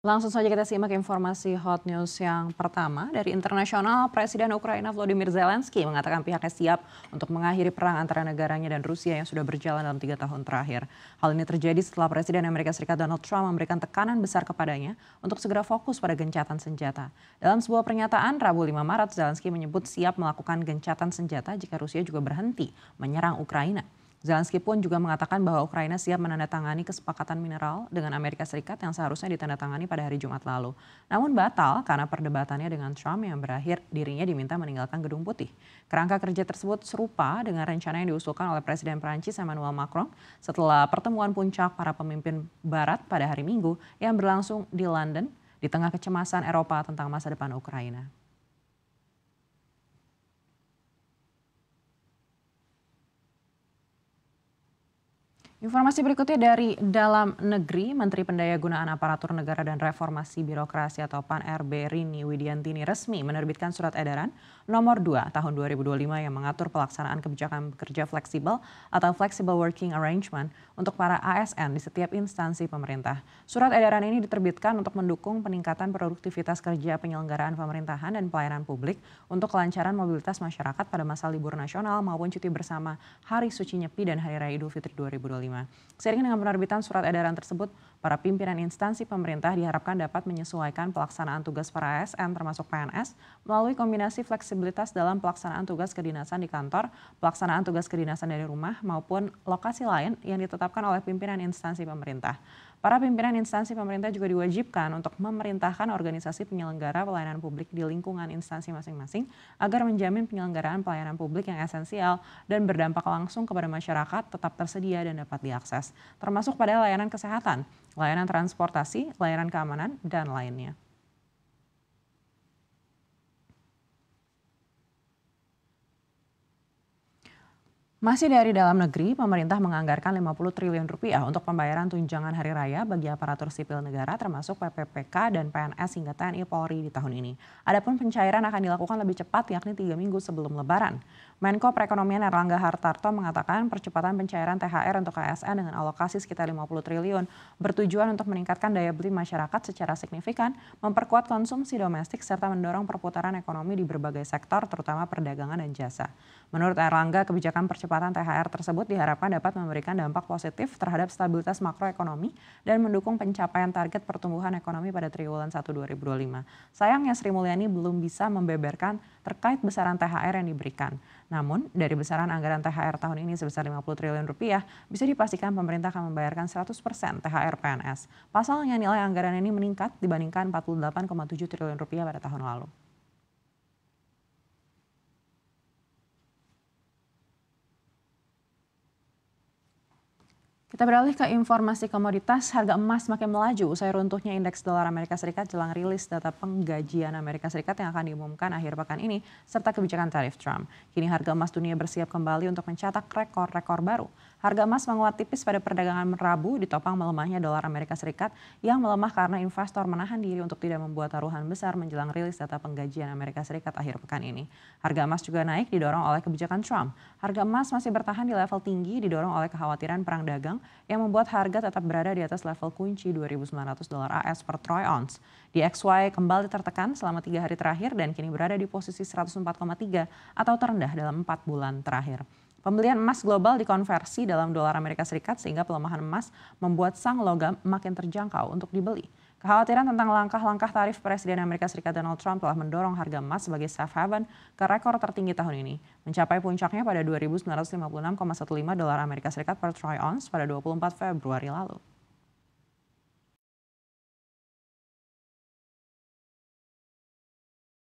Langsung saja kita simak informasi hot news yang pertama dari internasional. Presiden Ukraina Volodymyr Zelensky mengatakan pihaknya siap untuk mengakhiri perang antara negaranya dan Rusia yang sudah berjalan dalam 3 tahun terakhir. Hal ini terjadi setelah Presiden Amerika Serikat Donald Trump memberikan tekanan besar kepadanya untuk segera fokus pada gencatan senjata. Dalam sebuah pernyataan Rabu 5 Maret, Zelensky menyebut siap melakukan gencatan senjata jika Rusia juga berhenti menyerang Ukraina. Zelensky pun juga mengatakan bahwa Ukraina siap menandatangani kesepakatan mineral dengan Amerika Serikat yang seharusnya ditandatangani pada hari Jumat lalu. Namun batal karena perdebatannya dengan Trump yang berakhir dirinya diminta meninggalkan Gedung Putih. Kerangka kerja tersebut serupa dengan rencana yang diusulkan oleh Presiden Prancis Emmanuel Macron setelah pertemuan puncak para pemimpin Barat pada hari Minggu yang berlangsung di London di tengah kecemasan Eropa tentang masa depan Ukraina. Informasi berikutnya dari dalam negeri, Menteri Pendayagunaan Aparatur Negara dan Reformasi Birokrasi atau PAN-RB Rini Widiantini resmi menerbitkan surat edaran nomor 2 tahun 2025 yang mengatur pelaksanaan kebijakan bekerja fleksibel atau Flexible Working Arrangement untuk para ASN di setiap instansi pemerintah. Surat edaran ini diterbitkan untuk mendukung peningkatan produktivitas kerja penyelenggaraan pemerintahan dan pelayanan publik untuk kelancaran mobilitas masyarakat pada masa libur nasional maupun cuti bersama Hari Suci Nyepi dan Hari Raya Idul Fitri 2025. Seiring dengan penerbitan surat edaran tersebut, para pimpinan instansi pemerintah diharapkan dapat menyesuaikan pelaksanaan tugas para ASN termasuk PNS melalui kombinasi fleksibilitas dalam pelaksanaan tugas kedinasan di kantor, pelaksanaan tugas kedinasan dari rumah maupun lokasi lain yang ditetapkan oleh pimpinan instansi pemerintah. Para pimpinan instansi pemerintah juga diwajibkan untuk memerintahkan organisasi penyelenggara pelayanan publik di lingkungan instansi masing-masing agar menjamin penyelenggaraan pelayanan publik yang esensial dan berdampak langsung kepada masyarakat tetap tersedia dan dapat diakses, termasuk pada layanan kesehatan, layanan transportasi, layanan keamanan, dan lainnya. Masih dari dalam negeri, pemerintah menganggarkan 50 triliun rupiah untuk pembayaran tunjangan hari raya bagi aparatur sipil negara termasuk PPPK dan PNS hingga TNI Polri di tahun ini. Adapun pencairan akan dilakukan lebih cepat yakni 3 minggu sebelum Lebaran. Menko Perekonomian Erlangga Hartarto mengatakan percepatan pencairan THR untuk ASN dengan alokasi sekitar 50 triliun bertujuan untuk meningkatkan daya beli masyarakat secara signifikan, memperkuat konsumsi domestik serta mendorong perputaran ekonomi di berbagai sektor terutama perdagangan dan jasa. Menurut Erlangga, kebijakan percepatan THR tersebut diharapkan dapat memberikan dampak positif terhadap stabilitas makroekonomi dan mendukung pencapaian target pertumbuhan ekonomi pada triwulan 1 2025. Sayangnya Sri Mulyani belum bisa membeberkan terkait besaran THR yang diberikan. Namun, dari besaran anggaran THR tahun ini sebesar 50 triliun rupiah, bisa dipastikan pemerintah akan membayarkan 100% THR PNS. Pasalnya nilai anggaran ini meningkat dibandingkan 48,7 triliun rupiah pada tahun lalu. Kita beralih ke informasi komoditas, harga emas makin melaju usai runtuhnya indeks dolar Amerika Serikat jelang rilis data penggajian Amerika Serikat yang akan diumumkan akhir pekan ini, serta kebijakan tarif Trump. Kini harga emas dunia bersiap kembali untuk mencetak rekor-rekor baru. Harga emas menguat tipis pada perdagangan Rabu ditopang melemahnya dolar Amerika Serikat yang melemah karena investor menahan diri untuk tidak membuat taruhan besar menjelang rilis data penggajian Amerika Serikat akhir pekan ini. Harga emas juga naik didorong oleh kebijakan Trump. Harga emas masih bertahan di level tinggi didorong oleh kekhawatiran perang dagang yang membuat harga tetap berada di atas level kunci $2.900 AS per troy ounce. DXY kembali tertekan selama 3 hari terakhir dan kini berada di posisi 104,3 atau terendah dalam 4 bulan terakhir. Pembelian emas global dikonversi dalam dolar Amerika Serikat sehingga pelemahan emas membuat sang logam makin terjangkau untuk dibeli. Kekhawatiran tentang langkah-langkah tarif Presiden Amerika Serikat Donald Trump telah mendorong harga emas sebagai safe haven ke rekor tertinggi tahun ini, mencapai puncaknya pada $2.956,15 per troy ounce pada 24 Februari lalu.